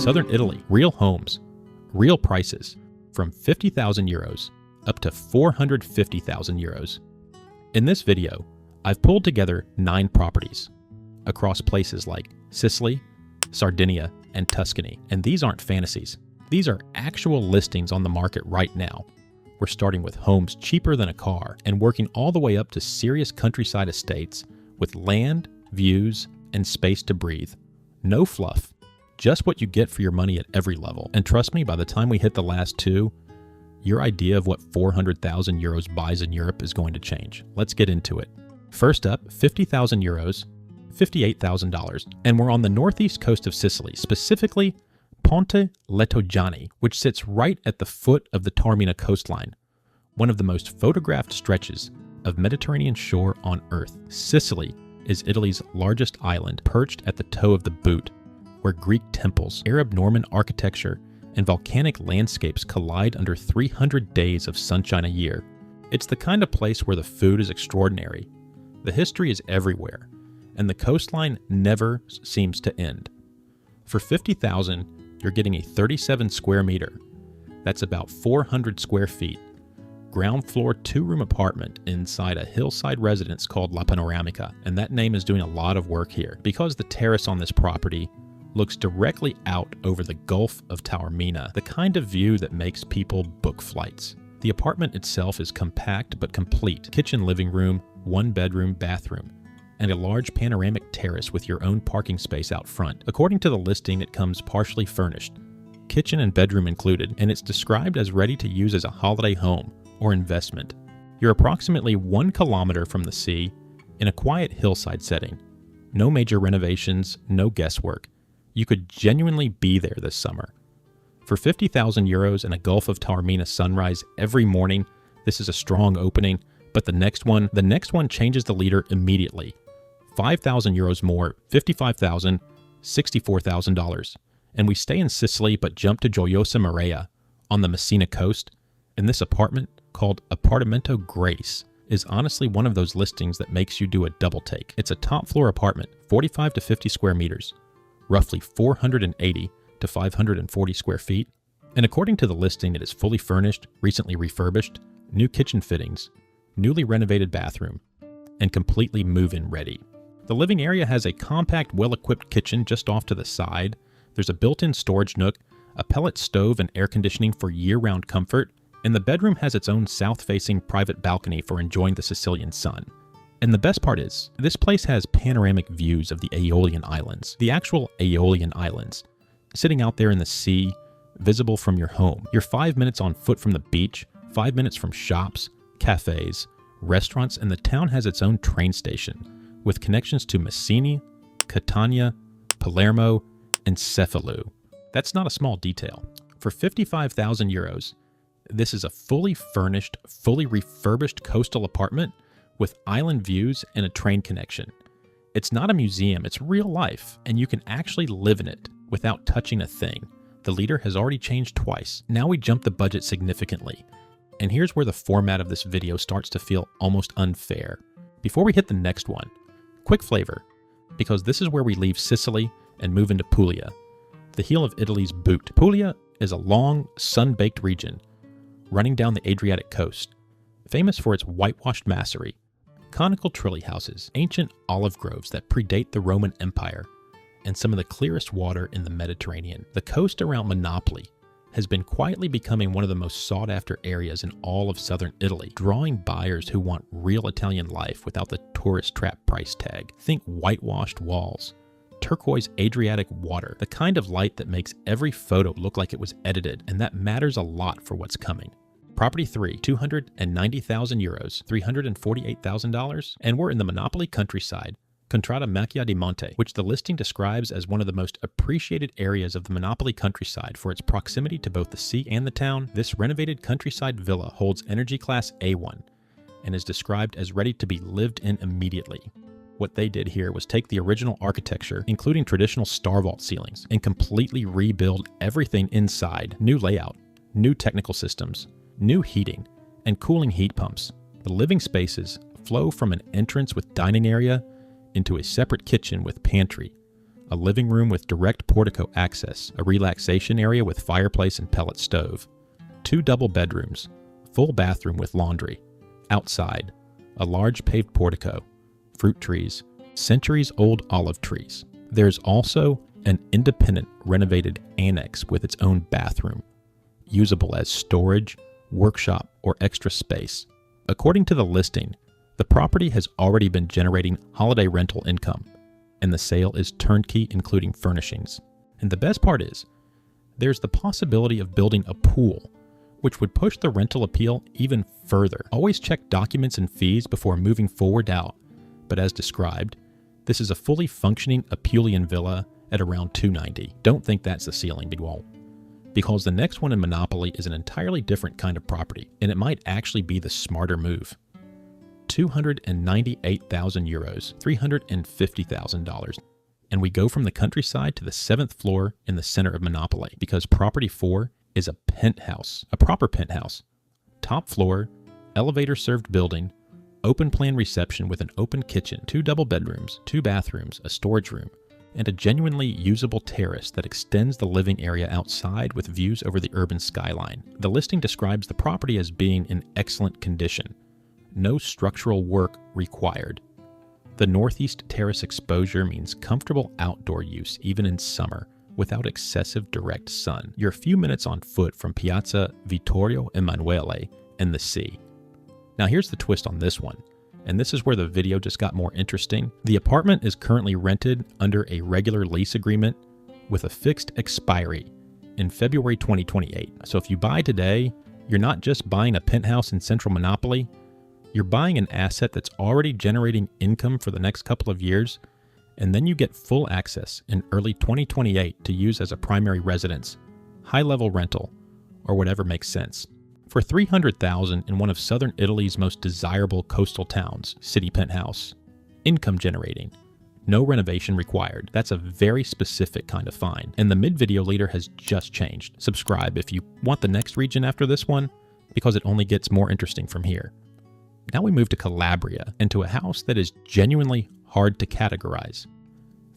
southern Italy, real homes, real prices, from 50,000 euros up to 450,000 euros. In this video, I've pulled together 9 properties across places like Sicily, Sardinia, and Tuscany. And these aren't fantasies. These are actual listings on the market right now. We're starting with homes cheaper than a car and working all the way up to serious countryside estates with land, views, and space to breathe. No fluff, just what you get for your money at every level. And trust me, by the time we hit the last 2, your idea of what 400,000 euros buys in Europe is going to change. Let's get into it. First up, 50,000 euros, $58,000. And we're on the northeast coast of Sicily, specifically Ponte Lettogiani, which sits right at the foot of the Taormina coastline, one of the most photographed stretches of Mediterranean shore on Earth. Sicily is Italy's largest island, perched at the toe of the boot, where Greek temples, Arab Norman architecture, and volcanic landscapes collide under 300 days of sunshine a year. It's the kind of place where the food is extraordinary, the history is everywhere, and the coastline never seems to end. For 50,000, you're getting a 37 square meter, that's about 400 square feet, ground floor 2-room apartment inside a hillside residence called La Panoramica, and that name is doing a lot of work here because the terrace on this property looks directly out over the Gulf of Taormina, the kind of view that makes people book flights. The apartment itself is compact but complete. Kitchen, living room, 1-bedroom, bathroom, and a large panoramic terrace with your own parking space out front. According to the listing, it comes partially furnished, kitchen and bedroom included, and it's described as ready to use as a holiday home or investment. You're approximately 1 kilometer from the sea in a quiet hillside setting. No major renovations, no guesswork. You could genuinely be there this summer. For 50,000 euros and a Gulf of Taormina sunrise every morning, this is a strong opening, but the next one changes the leader immediately. 5,000 euros more, 55,000, $64,000. And we stay in Sicily but jump to Gioiosa Marea on the Messina coast, and this apartment, called Appartamento Grace, is honestly one of those listings that makes you do a double take. It's a top floor apartment, 45 to 50 square meters, roughly 480 to 540 square feet. And according to the listing, it is fully furnished, recently refurbished, new kitchen fittings, newly renovated bathroom, and completely move-in ready. The living area has a compact, well-equipped kitchen just off to the side. There's a built-in storage nook, a pellet stove and air conditioning for year-round comfort, and the bedroom has its own south-facing private balcony for enjoying the Sicilian sun. And the best part is, this place has panoramic views of the Aeolian Islands, the actual Aeolian Islands, sitting out there in the sea, visible from your home. You're 5 minutes on foot from the beach, 5 minutes from shops, cafes, restaurants, and the town has its own train station, with connections to Messina, Catania, Palermo, and Cefalù. That's not a small detail. For 55,000 euros, this is a fully furnished, fully refurbished coastal apartment with island views and a train connection. It's not a museum, it's real life, and you can actually live in it without touching a thing. The leader has already changed twice. Now we jump the budget significantly. And here's where the format of this video starts to feel almost unfair. Before we hit the next one, quick flavor, because this is where we leave Sicily and move into Puglia, the heel of Italy's boot. Puglia is a long, sun-baked region running down the Adriatic coast, famous for its whitewashed massery, conical trilly houses, ancient olive groves that predate the Roman Empire, and some of the clearest water in the Mediterranean. The coast around Monopoli has been quietly becoming one of the most sought-after areas in all of southern Italy, drawing buyers who want real Italian life without the tourist trap price tag. Think whitewashed walls, turquoise Adriatic water, the kind of light that makes every photo look like it was edited, and that matters a lot for what's coming. Property 3, 290,000 euros, $348,000, and we're in the Monopoli countryside, Contrada Macchia di Monte, which the listing describes as one of the most appreciated areas of the Monopoli countryside for its proximity to both the sea and the town. This renovated countryside villa holds energy class A1 and is described as ready to be lived in immediately. What they did here was take the original architecture, including traditional star vault ceilings, and completely rebuild everything inside. New layout, new technical systems, new heating, and cooling heat pumps. The living spaces flow from an entrance with dining area into a separate kitchen with pantry, a living room with direct portico access, a relaxation area with fireplace and pellet stove, 2 double bedrooms, full bathroom with laundry, outside, a large paved portico, fruit trees, centuries-old olive trees. There's also an independent renovated annex with its own bathroom, usable as storage, workshop, or extra space. According to the listing, the property has already been generating holiday rental income, and the sale is turnkey including furnishings. And the best part is, there's the possibility of building a pool, which would push the rental appeal even further. Always check documents and fees before moving forward out, but as described, this is a fully functioning Apulian villa at around $290. Don't think that's the ceiling, big wall, because the next one in Monopoli is an entirely different kind of property, and it might actually be the smarter move. 298,000 euros, $350,000. And we go from the countryside to the 7th floor in the center of Monopoli, because property 4 is a penthouse, a proper penthouse. Top floor, elevator served building, open plan reception with an open kitchen, 2 double bedrooms, 2 bathrooms, a storage room, and a genuinely usable terrace that extends the living area outside with views over the urban skyline. The listing describes the property as being in excellent condition. No structural work required. The northeast terrace exposure means comfortable outdoor use even in summer without excessive direct sun. You're a few minutes on foot from Piazza Vittorio Emanuele and the sea. Now here's the twist on this one, and this is where the video just got more interesting. The apartment is currently rented under a regular lease agreement with a fixed expiry in February 2028. So if you buy today, you're not just buying a penthouse in central Monopoli, you're buying an asset that's already generating income for the next couple of years, and then you get full access in early 2028 to use as a primary residence, high-level rental, or whatever makes sense. For $300,000 in one of southern Italy's most desirable coastal towns, city penthouse, income generating, no renovation required. That's a very specific kind of find. And the mid-video leader has just changed. Subscribe if you want the next region after this one, because it only gets more interesting from here. Now we move to Calabria, into a house that is genuinely hard to categorize.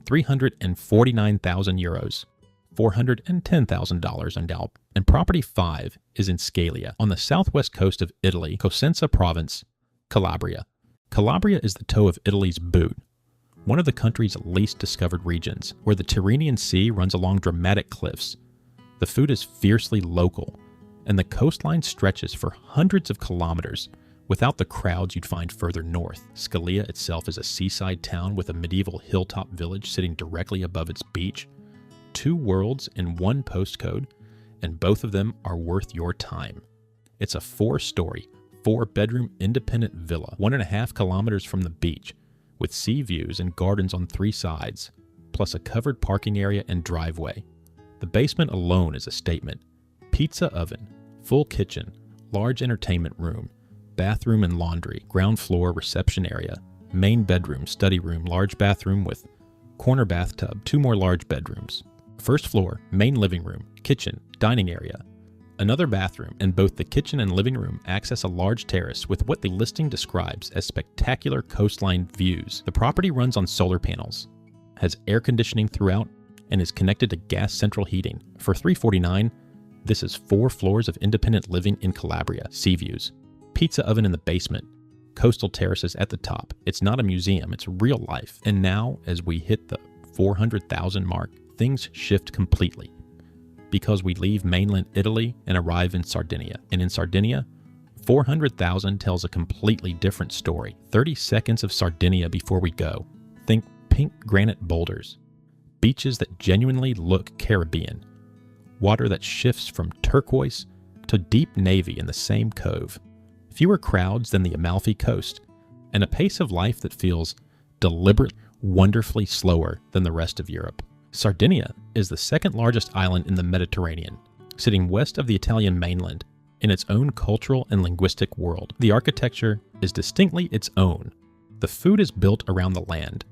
349,000 euros, $410,000 on Galp. And property 5 is in Scalia, on the southwest coast of Italy, Cosenza province, Calabria. Calabria is the toe of Italy's boot, one of the country's least discovered regions, where the Tyrrhenian Sea runs along dramatic cliffs. The food is fiercely local, and the coastline stretches for hundreds of kilometers, without the crowds you'd find further north. Scalia itself is a seaside town with a medieval hilltop village sitting directly above its beach. 2 worlds in 1 postcode, and both of them are worth your time. It's a 4-story, 4-bedroom independent villa, 1.5 kilometers from the beach, with sea views and gardens on 3 sides, plus a covered parking area and driveway. The basement alone is a statement. Pizza oven, full kitchen, large entertainment room, bathroom and laundry, ground floor reception area, main bedroom, study room, large bathroom with corner bathtub, 2 more large bedrooms. First floor, main living room, kitchen, dining area, another bathroom, and both the kitchen and living room access a large terrace with what the listing describes as spectacular coastline views. The property runs on solar panels, has air conditioning throughout, and is connected to gas central heating. For $349,000, this is 4 floors of independent living in Calabria, sea views. Pizza oven in the basement, coastal terraces at the top. It's not a museum, it's real life. And now, as we hit the 400,000 mark, things shift completely, because we leave mainland Italy and arrive in Sardinia. And in Sardinia, 400,000 tells a completely different story. 30 seconds of Sardinia before we go. Think pink granite boulders, beaches that genuinely look Caribbean, water that shifts from turquoise to deep navy in the same cove. Fewer crowds than the Amalfi Coast, and a pace of life that feels deliberately, wonderfully slower than the rest of Europe. Sardinia is the 2nd largest island in the Mediterranean, sitting west of the Italian mainland, in its own cultural and linguistic world. The architecture is distinctly its own. The food is built around the land,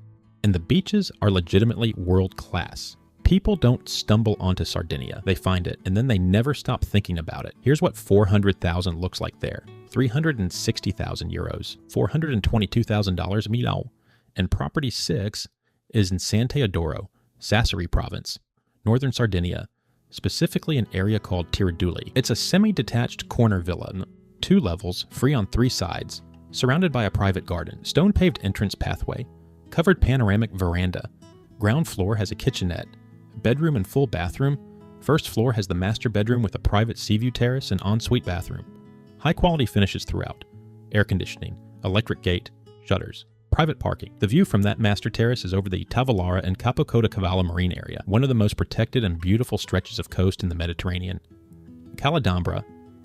and the beaches are legitimately world-class. People don't stumble onto Sardinia. They find it, and then they never stop thinking about it. Here's what 400,000 looks like there. 360,000 euros, $422,000 Milão. And property 6 is in San Teodoro, Sassari province, northern Sardinia, specifically an area called Teulada. It's a semi-detached corner villa, 2 levels, free on 3 sides, surrounded by a private garden, stone-paved entrance pathway, covered panoramic veranda. Ground floor has a kitchenette, bedroom and full bathroom. First floor has the master bedroom with a private sea view terrace and ensuite bathroom. High-quality finishes throughout. Air conditioning, electric gate, shutters, private parking. The view from that master terrace is over the Teulada and Cavallo marine area, one of the most protected and beautiful stretches of coast in the Mediterranean. Calabria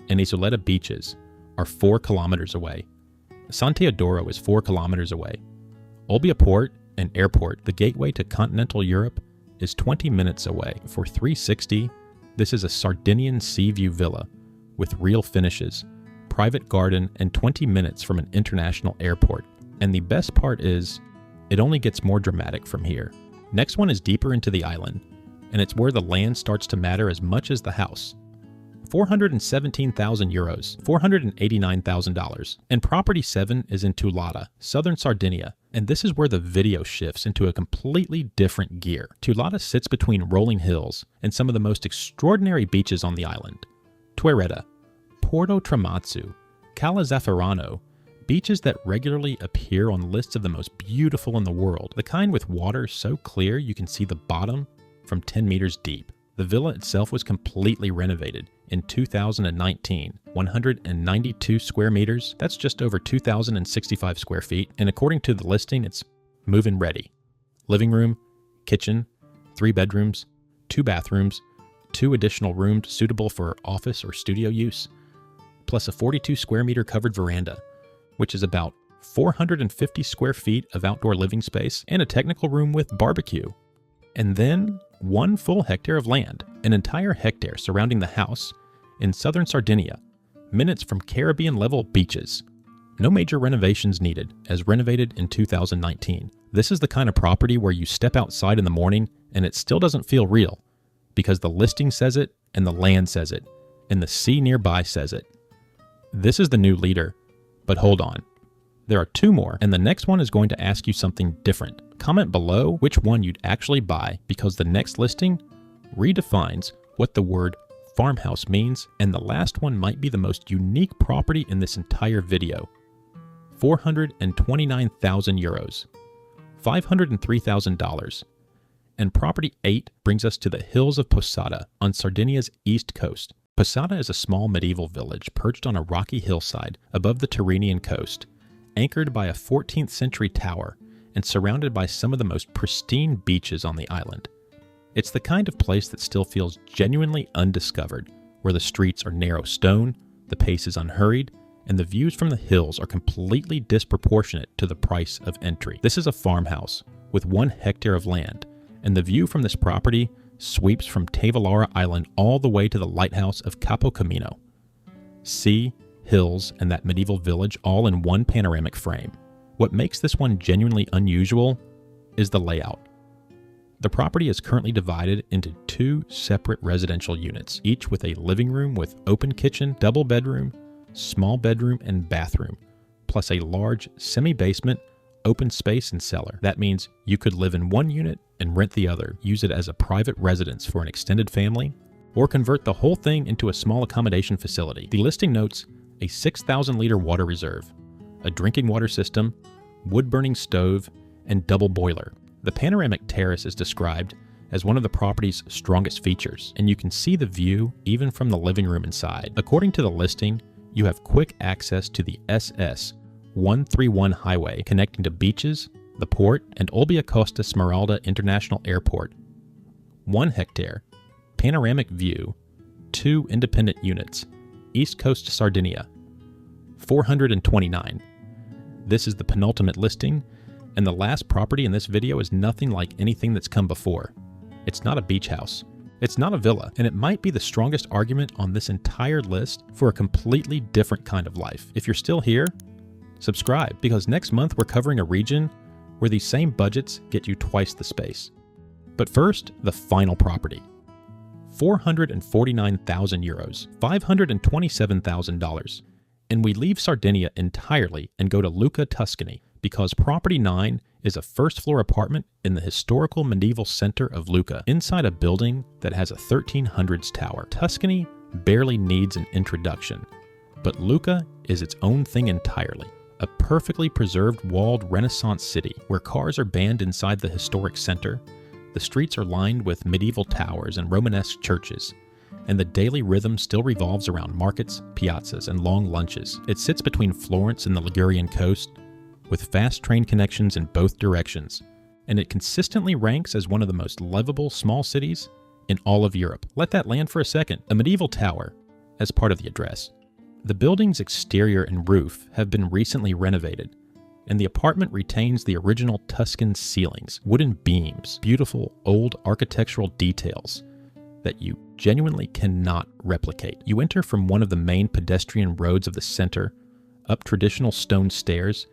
and Isoletta beaches are 4 kilometers away. San Teodoro is 4 kilometers away. Olbia Port and Airport, the gateway to continental Europe, is 20 minutes away. For $360, this is a Sardinian sea view villa with real finishes, private garden, and 20 minutes from an international airport. And the best part is, it only gets more dramatic from here. Next one is deeper into the island, and it's where the land starts to matter as much as the house. 417,000 euros, $489,000. And property 7 is in Teulada, southern Sardinia, and this is where the video shifts into a completely different gear. Teulada sits between rolling hills and some of the most extraordinary beaches on the island. Tueretta, Porto Tremazzo, Cala Zafferano, beaches that regularly appear on lists of the most beautiful in the world, the kind with water so clear you can see the bottom from 10 meters deep. The villa itself was completely renovated in 2019, 192 square meters, that's just over 2,065 square feet, and according to the listing, it's move-in ready. Living room, kitchen, 3 bedrooms, 2 bathrooms, 2 additional rooms suitable for office or studio use, plus a 42 square meter covered veranda, which is about 450 square feet of outdoor living space, and a technical room with barbecue. And then 1 full hectare of land, an entire hectare surrounding the house in southern Sardinia, minutes from Caribbean-level beaches. No major renovations needed, as renovated in 2019. This is the kind of property where you step outside in the morning and it still doesn't feel real, because the listing says it, and the land says it, and the sea nearby says it. This is the new leader, but hold on. There are 2 more, and the next one is going to ask you something different. Comment below which one you'd actually buy, because the next listing redefines what the word farmhouse means, and the last one might be the most unique property in this entire video. 429,000 euros, $503,000. And property 8 brings us to the hills of Posada on Sardinia's east coast. Posada is a small medieval village perched on a rocky hillside above the Tyrrhenian coast, anchored by a 14th century tower and surrounded by some of the most pristine beaches on the island. It's the kind of place that still feels genuinely undiscovered, where the streets are narrow stone, the pace is unhurried, and the views from the hills are completely disproportionate to the price of entry. This is a farmhouse with 1 hectare of land, and the view from this property sweeps from Teulada Island all the way to the lighthouse of Capocamino. Sea, hills, and that medieval village all in 1 panoramic frame. What makes this one genuinely unusual is the layout. The property is currently divided into 2 separate residential units, each with a living room with open kitchen, double bedroom, small bedroom, and bathroom, plus a large semi-basement, open space, and cellar. That means you could live in 1 unit and rent the other, use it as a private residence for an extended family, or convert the whole thing into a small accommodation facility. The listing notes a 6,000-liter water reserve, a drinking water system, wood-burning stove, and double boiler. The panoramic terrace is described as one of the property's strongest features, and you can see the view even from the living room inside. According to the listing, you have quick access to the SS 131 highway connecting to beaches, the port, and Olbia Costa Smeralda International Airport. 1 hectare, panoramic view, 2 independent units, East Coast Sardinia, 429. This is the penultimate listing, and the last property in this video is nothing like anything that's come before. It's not a beach house. It's not a villa, and it might be the strongest argument on this entire list for a completely different kind of life. If you're still here, subscribe, because next month we're covering a region where these same budgets get you twice the space. But first, the final property. 449,000 euros, $527,000. And we leave Sardinia entirely and go to Lucca, Tuscany, because Property 9 is a first-floor apartment in the historical medieval center of Lucca, inside a building that has a 1300s tower. Tuscany barely needs an introduction, but Lucca is its own thing entirely. A perfectly preserved walled Renaissance city where cars are banned inside the historic center, the streets are lined with medieval towers and Romanesque churches, and the daily rhythm still revolves around markets, piazzas, and long lunches. It sits between Florence and the Ligurian coast, with fast train connections in both directions, and it consistently ranks as one of the most livable small cities in all of Europe. Let that land for a second. A medieval tower, as part of the address. The building's exterior and roof have been recently renovated, and the apartment retains the original Tuscan ceilings, wooden beams, beautiful old architectural details that you genuinely cannot replicate. You enter from one of the main pedestrian roads of the center, up traditional stone stairs,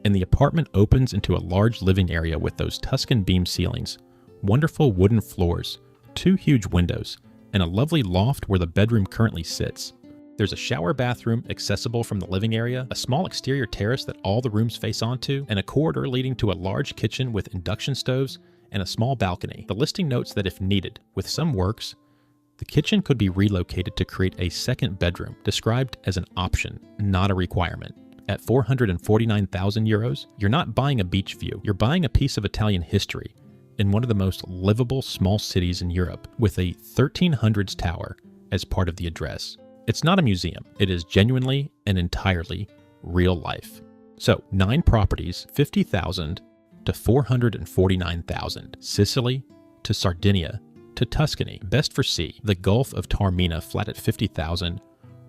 and the apartment opens into a large living area with those Tuscan beam ceilings, wonderful wooden floors, 2 huge windows, and a lovely loft where the bedroom currently sits. There's a shower bathroom accessible from the living area, a small exterior terrace that all the rooms face onto, and a corridor leading to a large kitchen with induction stoves and a small balcony. The listing notes that if needed, with some works, the kitchen could be relocated to create a second bedroom, described as an option, not a requirement. At 449,000 euros, you're not buying a beach view, you're buying a piece of Italian history in one of the most livable small cities in Europe, with a 1300s tower as part of the address. It's not a museum, it is genuinely and entirely real life. So, 9 properties, 50,000 to 449,000. Sicily to Sardinia to Tuscany, best for sea, the Gulf of Taormina flat at 50,000,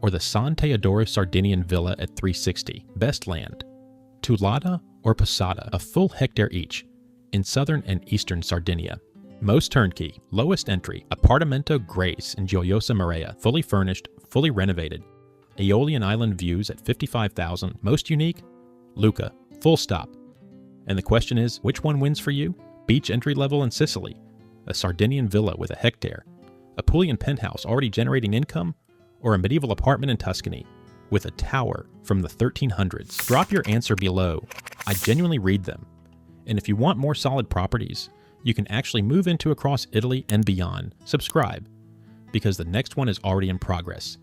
or the San Teodoro Sardinian villa at 360, best land. Teulada or Posada, a full hectare each, in southern and eastern Sardinia. Most turnkey, lowest entry, Appartamento Grace in Gioiosa Marea, fully furnished, fully renovated. Aeolian Island views at 55,000, most unique, Lucca, full stop. And the question is, which one wins for you? Beach entry level in Sicily, a Sardinian villa with a hectare, a Puglian penthouse already generating income, or a medieval apartment in Tuscany with a tower from the 1300s? Drop your answer below. I genuinely read them. And if you want more solid properties you can actually move into across Italy and beyond, subscribe, because the next one is already in progress,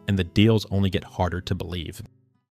and the deals only get harder to believe.